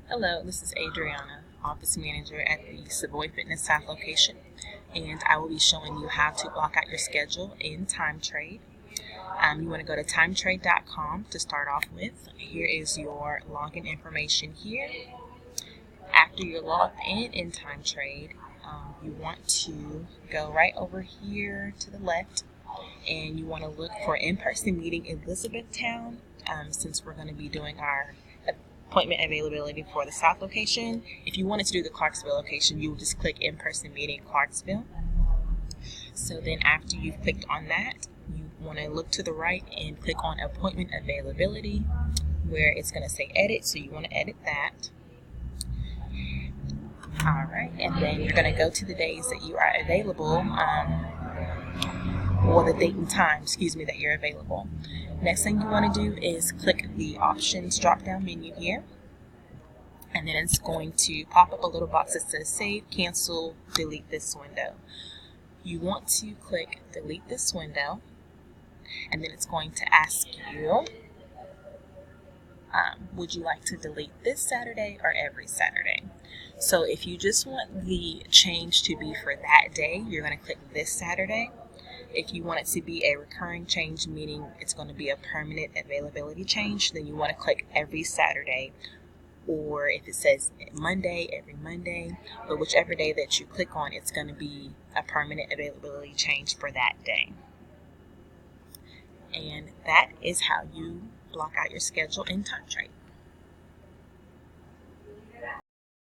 Hello, this is Adriana, Office Manager at the Savoy Fitness South location, and I will be showing you how to block out your schedule in Timetrade. You want to go to timetrade.com to start off with. Here is your login information here. After you're logged in Timetrade, you want to go right over here to the left, and you want to look for in-person meeting in Elizabethtown, since we're going to be doing our appointment availability for the South location. If you wanted to do the Clarksville location, you would just click in-person meeting Clarksville. So then after you've clicked on that, you want to look to the right and click on appointment availability, where it's going to say edit, so you want to edit that. Alright, and then you're going to go to the days that you are available, or the date and time, that you're available. Next thing you want to do is click the options drop down menu here, and then it's going to pop up a little box that says save, cancel, delete this window. You want to click delete this window, and then it's going to ask you, would you like to delete this Saturday or every Saturday? So if you just want the change to be for that day, you're going to click this Saturday. If you want it to be a recurring change, meaning it's going to be a permanent availability change, then you want to click every Saturday, or if it says Monday, every Monday, but whichever day that you click on, it's going to be a permanent availability change for that day. And that is how you block out your schedule in Timetrade.